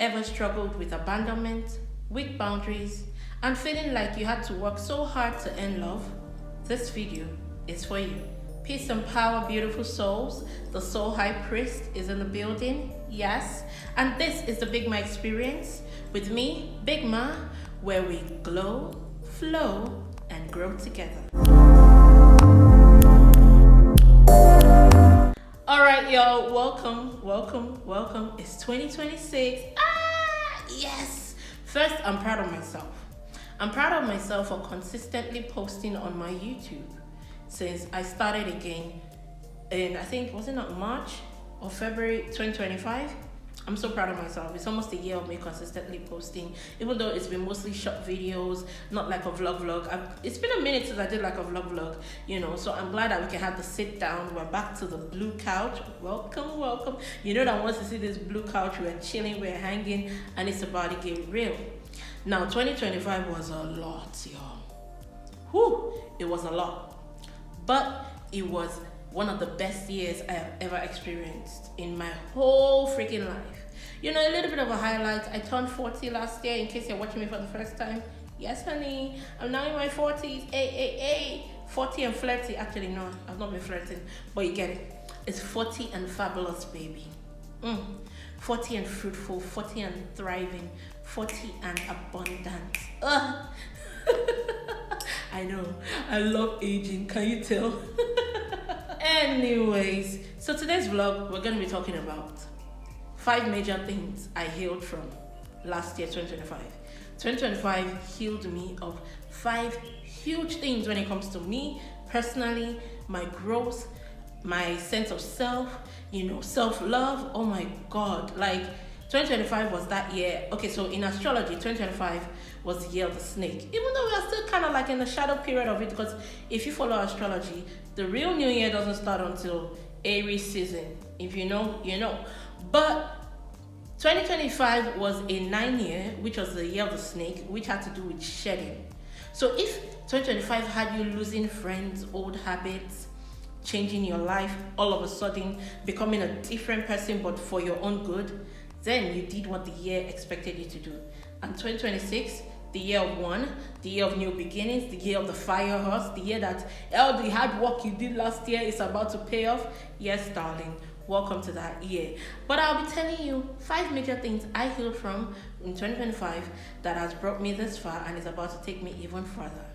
ever struggled with abandonment, weak boundaries, and feeling like you had to work so hard to earn love? This video is for you. Peace and power, beautiful souls. The Soul High Priest is in the building, yes. And this is the Big Ma Experience with me, Big Ma, where we glow, flow, and grow together. All right, y'all, welcome. It's 2026. Yes. First, I'm proud of myself. I'm proud of myself for consistently posting on my YouTube since I started again in, I think, was it not March or February 2025? I'm so proud of myself. It's almost a year of me consistently posting, even though it's been mostly short videos, not like a vlog. It's been a minute since I did like a vlog, so I'm glad that we can have the sit down. We're back to the blue couch. Welcome. You know that once you see this blue couch, we're chilling, we're hanging, and it's about to get real. Now, 2025 was a lot, y'all. It was a lot. But it was one of the best years I have ever experienced in my whole freaking life. A little bit of a highlight. I turned 40 last year, in case you're watching me for the first time. Yes, honey. I'm now in my 40s. Hey. 40 and flirty. Actually, no, I've not been flirting. But you get it. It's 40 and fabulous, baby. 40 and fruitful. 40 and thriving. 40 and abundant. I know. I love aging. Can you tell? Anyways, so today's vlog, we're going to be talking about 5 major things I healed from last year, 2025. 2025 healed me of 5 huge things when it comes to me personally, my growth, my sense of self, self-love. Oh my God, 2025 was that year. Okay, so in astrology, 2025 was the year of the snake. Even though we are still kind of in the shadow period of it, because if you follow astrology, the real new year doesn't start until Aries season. If you know, you know. But 2025 was a 9 year, which was the year of the snake, which had to do with shedding. So if 2025 had you losing friends, old habits, changing your life, all of a sudden becoming a different person, but for your own good, then you did what the year expected you to do. And 2026, the year of one, the year of new beginnings, the year of the fire horse, the year that all the hard work you did last year is about to pay off. Yes, darling, welcome to that year. But I'll be telling you 5 major things I healed from in 2025 that has brought me this far and is about to take me even further.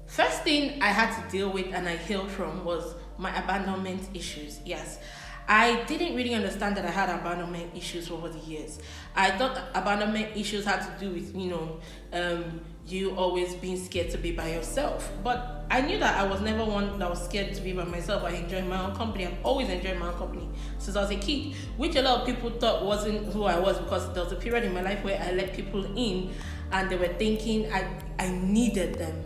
First thing I had to deal with and I healed from was my abandonment issues. Yes. I didn't really understand that I had abandonment issues over the years. I thought abandonment issues had to do with, you always being scared to be by yourself. But I knew that I was never one that was scared to be by myself. I enjoy my own company. I've always enjoyed my own company since I was a kid, which a lot of people thought wasn't who I was, because there was a period in my life where I let people in and they were thinking I needed them.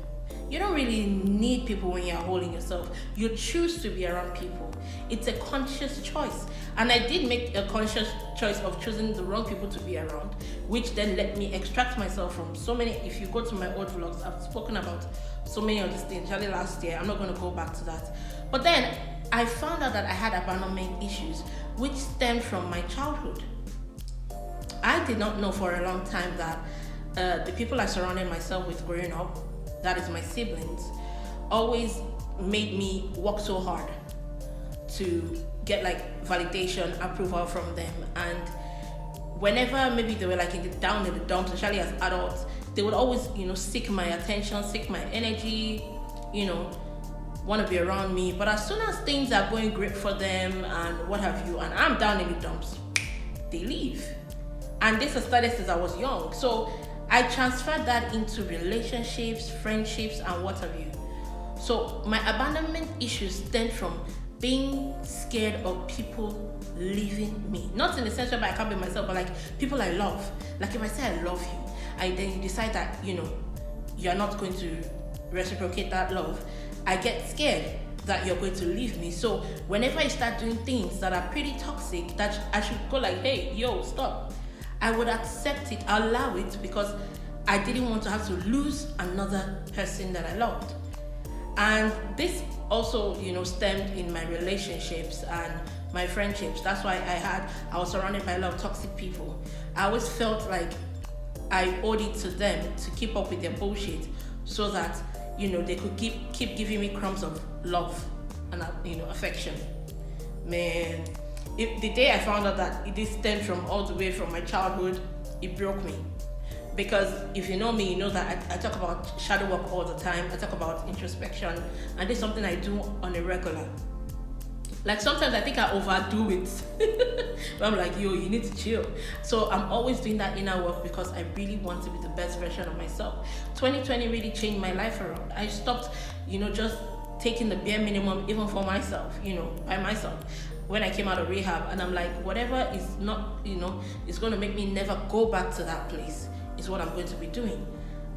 You don't really need people when you're holding yourself. You choose to be around people. It's a conscious choice. And I did make a conscious choice of choosing the wrong people to be around, which then let me extract myself from so many. If you go to my old vlogs, I've spoken about so many of these things, actually last year. I'm not going to go back to that. But then I found out that I had abandonment issues, which stemmed from my childhood. I did not know for a long time that the people I surrounded myself with growing up, that is my siblings, always made me work so hard to get validation, approval from them. And whenever maybe they were down in the dumps, especially as adults, they would always, seek my attention, seek my energy, want to be around me. But as soon as things are going great for them and what have you, and I'm down in the dumps, they leave. And this has started since I was young. So I transferred that into relationships, friendships, and what have you. So my abandonment issues stemmed from being scared of people leaving me. Not in the sense where I can't be myself, but people I love. If I say I love you, then you decide that, you're not going to reciprocate that love, I get scared that you're going to leave me. So whenever I start doing things that are pretty toxic, that I should go hey, yo, stop, I would accept it, allow it, because I didn't want to have to lose another person that I loved. And this also, stemmed in my relationships and my friendships. That's why I was surrounded by a lot of toxic people. I always felt like I owed it to them to keep up with their bullshit, so that they could keep giving me crumbs of love and affection. Man, the day I found out that this stemmed from all the way from my childhood, it broke me. Because if you know me, you know that I talk about shadow work all the time. I talk about introspection, and it's something I do on a regular. Like sometimes I think I overdo it. But I'm like, yo, you need to chill. So I'm always doing that inner work because I really want to be the best version of myself. 2020 really changed my life around. I stopped, just taking the bare minimum even for myself, by myself. When I came out of rehab, and I'm like, whatever is not, is going to make me never go back to that place is what I'm going to be doing.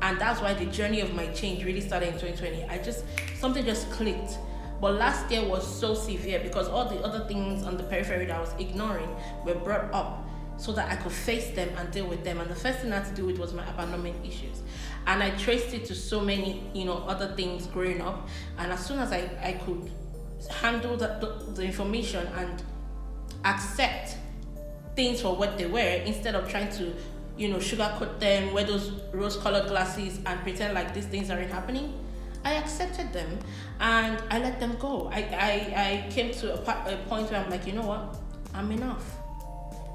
And that's why the journey of my change really started in 2020. Something just clicked. But last year was so severe because all the other things on the periphery that I was ignoring were brought up so that I could face them and deal with them. And the first thing I had to deal with was my abandonment issues. And I traced it to so many, other things growing up. And as soon as I could handle the information and accept things for what they were, instead of trying to, sugarcoat them, wear those rose-colored glasses and pretend like these things aren't happening, I accepted them and I let them go. I came to a point where I'm like, you know what? I'm enough.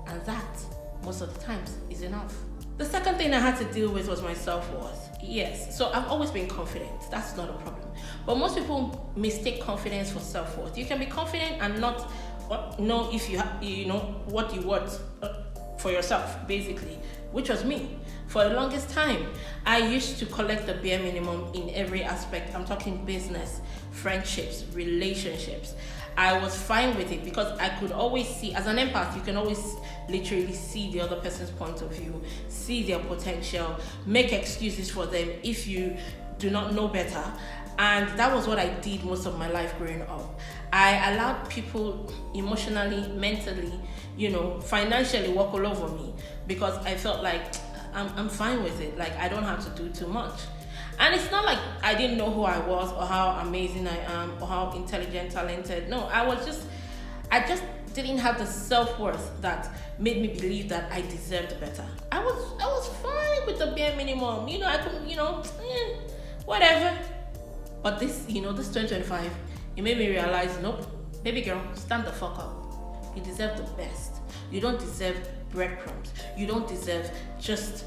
And that, most of the times, is enough. The second thing I had to deal with was my self-worth. Yes, so I've always been confident. That's not a problem. But most people mistake confidence for self-worth. You can be confident and not know if you know what you want for yourself, basically, which was me. For the longest time, I used to collect the bare minimum in every aspect. I'm talking business, friendships, relationships. I was fine with it because I could always see, as an empath, you can always literally see the other person's point of view, see their potential, make excuses for them if you do not know better. And that was what I did most of my life growing up. I allowed people emotionally, mentally, financially walk all over me because I felt like I'm fine with it. Like I don't have to do too much. And it's not like I didn't know who I was or how amazing I am or how intelligent, talented. No, I just didn't have the self-worth that made me believe that I deserved better. I was fine with the bare minimum. I could, whatever. But this 2025, it made me realize, nope, baby girl, stand the fuck up. You deserve the best. You don't deserve breadcrumbs. You don't deserve just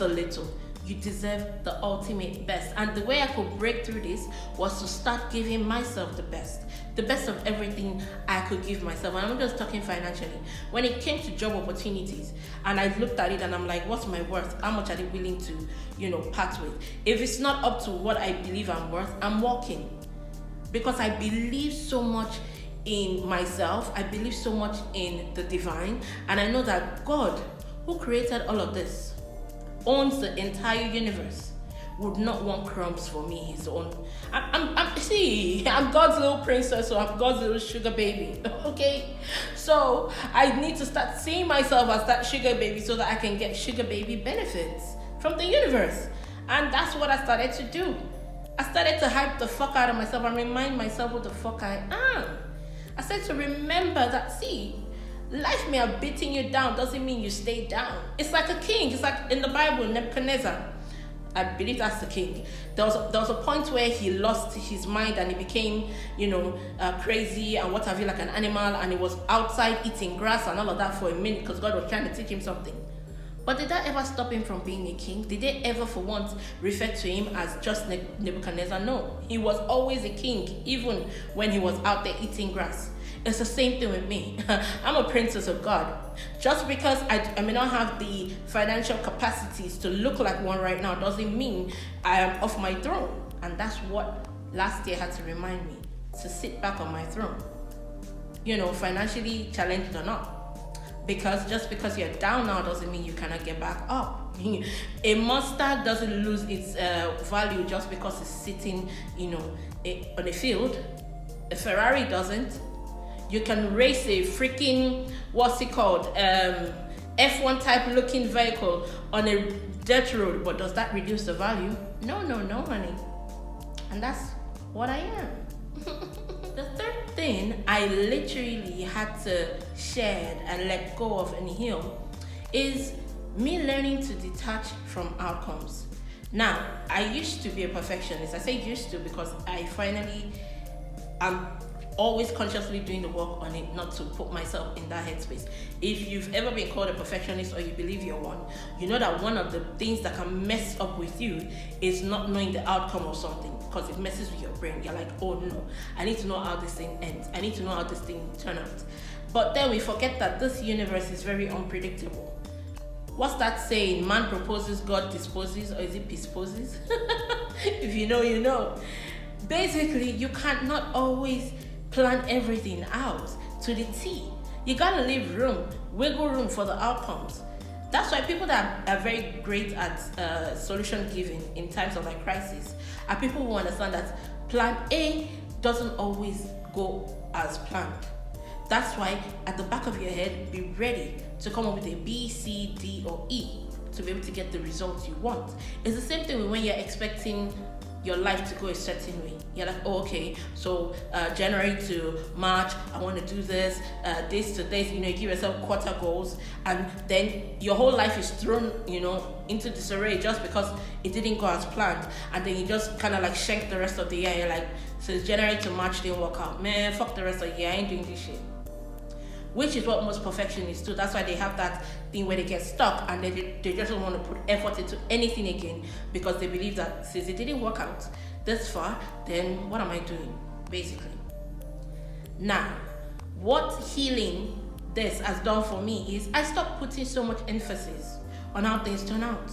a little. You deserve the ultimate best. And the way I could break through this was to start giving myself the best of everything I could give myself. And I'm just talking financially. When it came to job opportunities, and I looked at it and I'm like, what's my worth? How much are they willing to, part with? If it's not up to what I believe I'm worth, I'm walking. Because I believe so much in myself. I believe so much in the divine. And I know that God, who created all of this, owns the entire universe, would not want crumbs for me, his own. I'm God's little princess, so I'm God's little sugar baby, okay? So I need to start seeing myself as that sugar baby so that I can get sugar baby benefits from the universe. And that's what I started to do. I started to hype the fuck out of myself and remind myself what the fuck I am. I started to remember that, life may have beaten you down, doesn't mean you stay down. It's like a king. It's like in the Bible, Nebuchadnezzar. I believe that's the king. There was a point where he lost his mind and he became, crazy and what have you, like an animal, and he was outside eating grass and all of that for a minute because God was trying to teach him something. But did that ever stop him from being a king? Did they ever for once refer to him as just Nebuchadnezzar? No. He was always a king, even when he was out there eating grass. It's the same thing with me. I'm a princess of God. Just because I may not have the financial capacities to look like one right now doesn't mean I am off my throne. And that's what last year had to remind me, to sit back on my throne. Financially challenged or not. Because just because you're down now doesn't mean you cannot get back up. A monster doesn't lose its value just because it's sitting, on a field. A Ferrari doesn't. You can race a freaking, F1 type looking vehicle on a dirt road, but does that reduce the value? No, honey. And that's what I am. The third thing thing I literally had to shed and let go of and heal is me learning to detach from outcomes. Now, I used to be a perfectionist. I say used to because I finally am always consciously doing the work on it, not to put myself in that headspace. If you've ever been called a perfectionist or you believe you're one, you know that one of the things that can mess up with you is not knowing the outcome of something, because it messes with your brain. You're like, oh no, I need to know how this thing ends. I need to know how this thing turns out. But then we forget that this universe is very unpredictable. What's that saying? Man proposes, God disposes, or is it disposes? If you know, you know. Basically, you cannot always plan everything out to the T. You gotta leave room, wiggle room for the outcomes. That's why people that are very great at solution giving in times of like crisis are people who understand that plan A doesn't always go as planned. That's why at the back of your head, be ready to come up with a B, C, D, or E to be able to get the results you want. It's the same thing when you're expecting your life to go a certain way. You're like, oh, okay, so January to March, I want to do this, this to this, you give yourself quarter goals, and then your whole life is thrown, into disarray just because it didn't go as planned, and then you just kind of like shank the rest of the year. You're like, since January to March didn't work out, man, fuck the rest of the year, I ain't doing this shit. Which is what most perfectionists do. That's why they have that thing where they get stuck and they just don't want to put effort into anything again, because they believe that since it didn't work out this far, then what am I doing, basically? Now, what healing this has done for me is I stopped putting so much emphasis on how things turn out.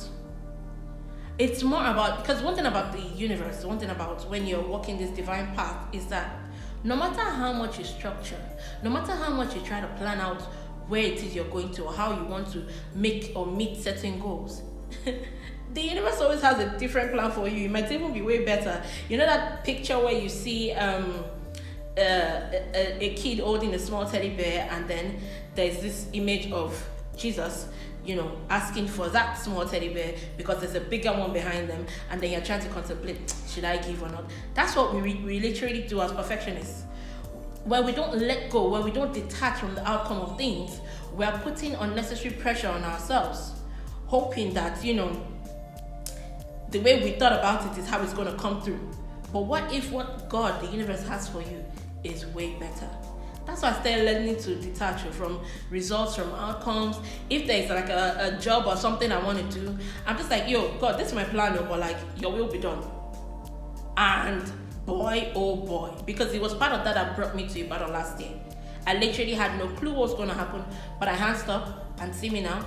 It's more about, because one thing about the universe, one thing about when you're walking this divine path is that no matter how much you structure, no matter how much you try to plan out where it is you're going to or how you want to make or meet certain goals, the universe always has a different plan for you. It might even be way better. You know that picture where you see a kid holding a small teddy bear, and then there's this image of Jesus, asking for that small teddy bear because there's a bigger one behind them, and then you're trying to contemplate, should I give or not? That's what we literally do as perfectionists. When we don't let go, when we don't detach from the outcome of things, we are putting unnecessary pressure on ourselves, hoping that, the way we thought about it is how it's going to come through. But what if what God, the universe, has for you is way better? That's why I started learning to detach from results, from outcomes. If there's like a job or something I want to do, I'm just like, yo, God, this is my plan, but like, your will be done. And boy, oh boy, because it was part of that brought me to Ibadan last year. I literally had no clue what was going to happen, but I hands up and see me now.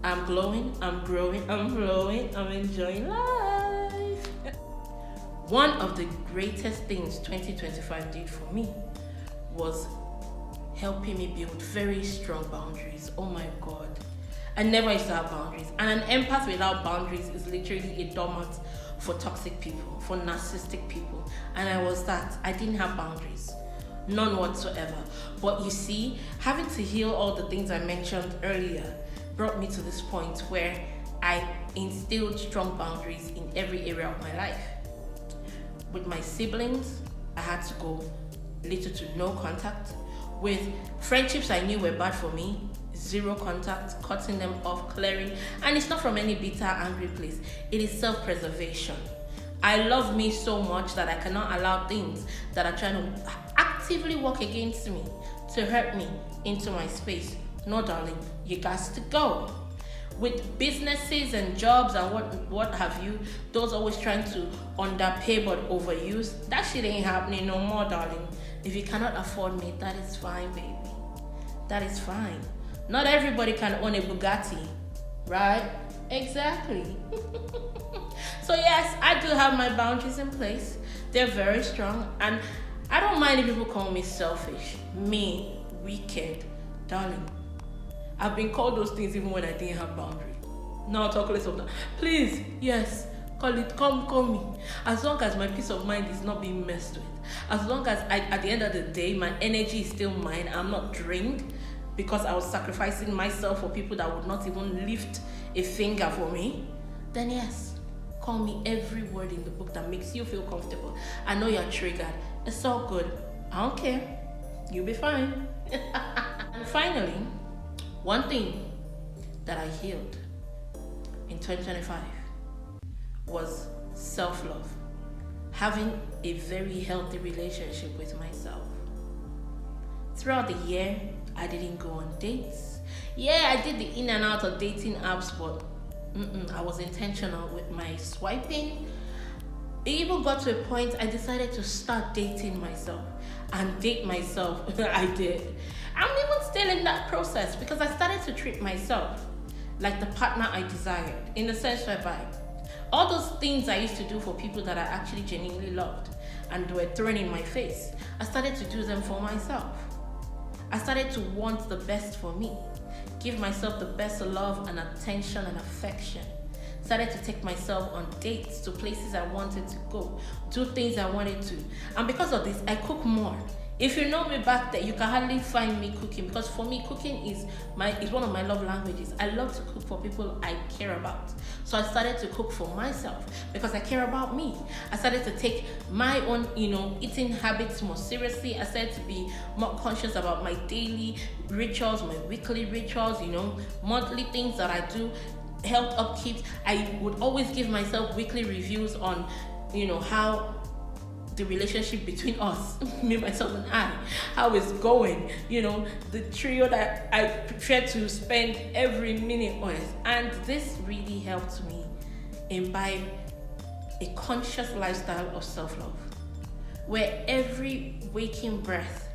I'm glowing, I'm growing, I'm flowing, I'm enjoying life. One of the greatest things 2025 did for me was helping me build very strong boundaries. Oh my God. I never used to have boundaries. And an empath without boundaries is literally a doormat for toxic people, for narcissistic people. And I was that. I didn't have boundaries. None whatsoever. But you see, having to heal all the things I mentioned earlier brought me to this point where I instilled strong boundaries in every area of my life. With my siblings, I had to go little to no contact. With friendships I knew were bad for me, zero contact, cutting them off, clearing. And it's not from any bitter, angry place. It is self-preservation. I love me so much that I cannot allow things that are trying to actively work against me to hurt me into my space. No, darling, you got to go. With businesses and jobs and what have you, those always trying to underpay but overuse, that shit ain't happening no more, darling. If you cannot afford me, that is fine, baby. That is fine. Not everybody can own a Bugatti, right? Exactly. So yes, I do have my boundaries in place. They're very strong, and I don't mind if people call me selfish, mean, wicked, darling. I've been called those things even when I didn't have boundaries. Now I'll talk less of that. Please, yes, call me. As long as my peace of mind is not being messed with. As long as at the end of the day, my energy is still mine. I'm not drained because I was sacrificing myself for people that would not even lift a finger for me. Then yes, call me every word in the book that makes you feel comfortable. I know you're triggered. It's all good. I don't care. You'll be fine. And finally, one thing that I healed in 2025 was self-love. Having a very healthy relationship with myself. Throughout the year, I didn't go on dates. Yeah, I did the in and out of dating apps, but I was intentional with my swiping. It even got to a point I decided to start dating myself and date myself. I did. I'm even still in that process because I started to treat myself like the partner I desired, in the sense whereby all those things I used to do for people that I actually genuinely loved and were thrown in my face, I started to do them for myself. I started to want the best for me, give myself the best love and attention and affection. Started to take myself on dates to places I wanted to go, do things I wanted to. And because of this, I cook more. If you know me back there, you can hardly find me cooking, because for me, cooking is one of my love languages. I love to cook for people I care about. So I started to cook for myself because I care about me. I started to take my own, eating habits more seriously. I started to be more conscious about my daily rituals, my weekly rituals, monthly things that I do, health upkeep. I would always give myself weekly reviews on, how the relationship between us, me, myself, and I, how it's going, the trio that I prefer to spend every minute on. And this really helped me imbibe a conscious lifestyle of self-love, where every waking breath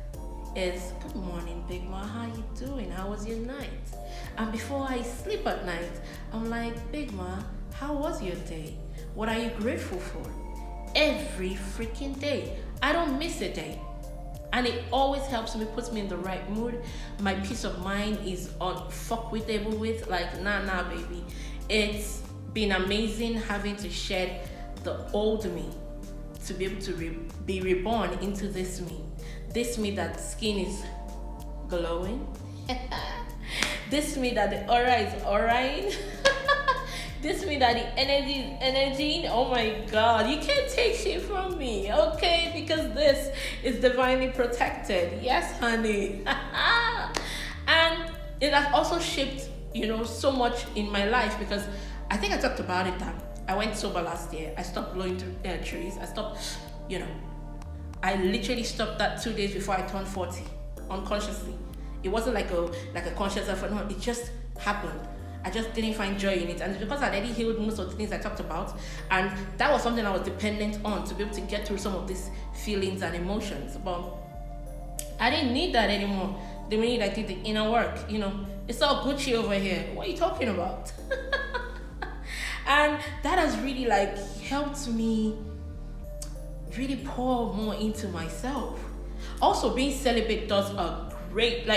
is, good morning, Big Ma, how you doing? How was your night? And before I sleep at night, I'm like, Big Ma, how was your day? What are you grateful for? Every freaking day. I don't miss a day. And it always helps me, puts me in the right mood. My peace of mind is unfuckwithable with, like, nah, baby. It's been amazing having to shed the old me to be able to be reborn into this me. This me that skin is glowing. This me that the aura is auraing. This means that the energy is energy. Oh my God, you can't take shit from me, okay? Because this is divinely protected. Yes, honey. And it has also shaped, so much in my life, because I think I talked about it that I went sober last year. I stopped blowing trees. I stopped, I literally stopped that 2 days before I turned 40, unconsciously. It wasn't like a conscious effort. No, it just happened. I just didn't find joy in it, and because I already healed most of the things I talked about, and that was something I was dependent on to be able to get through some of these feelings and emotions. But I didn't need that anymore. The minute I did the inner work, it's all Gucci over here. What are you talking about? And that has really helped me really pour more into myself. Also, being celibate does a great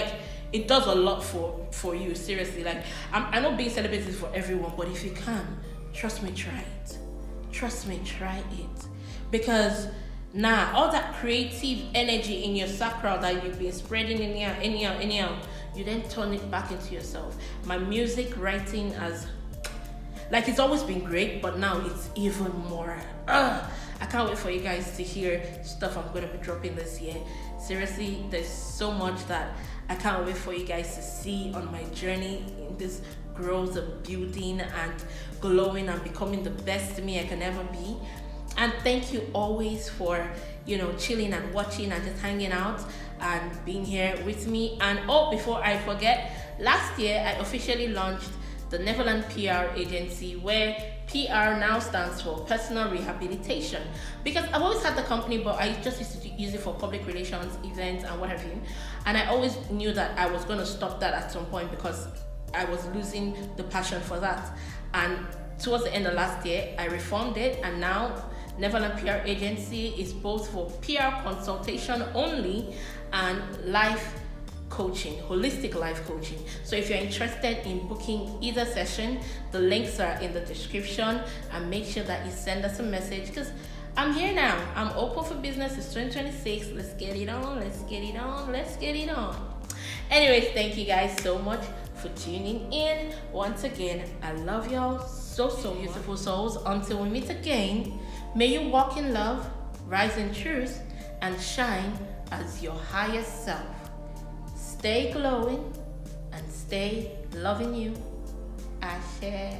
it does a lot for you, seriously. I know being celibate is for everyone, but if you can, trust me, try it. Trust me, try it. Because all that creative energy in your sacral that you've been spreading anyhow, you then turn it back into yourself. My music writing it's always been great, but now it's even more. I can't wait for you guys to hear stuff I'm going to be dropping this year. Seriously, there's so much that I can't wait for you guys to see on my journey in this growth of building and glowing and becoming the best me I can ever be. And thank you always for, chilling and watching and just hanging out and being here with me. And before I forget, last year I officially launched the Neverland PR Agency, where PR now stands for personal rehabilitation, because I've always had the company, but I just used to use it for public relations, events, and what have you. And I always knew that I was going to stop that at some point because I was losing the passion for that. And towards the end of last year, I reformed it, and now Neverland PR Agency is both for PR consultation only and life coaching, holistic life coaching. So if you're interested in booking either session, the links are in the description, and make sure that you send us a message, because I'm here now. I'm open for business. It's 2026. Let's get it on. Anyways, thank you guys so much for tuning in. Once again, I love y'all so beautiful souls. Until we meet again, may you walk in love, rise in truth, and shine as your highest self. Stay glowing and stay loving you. Ashe.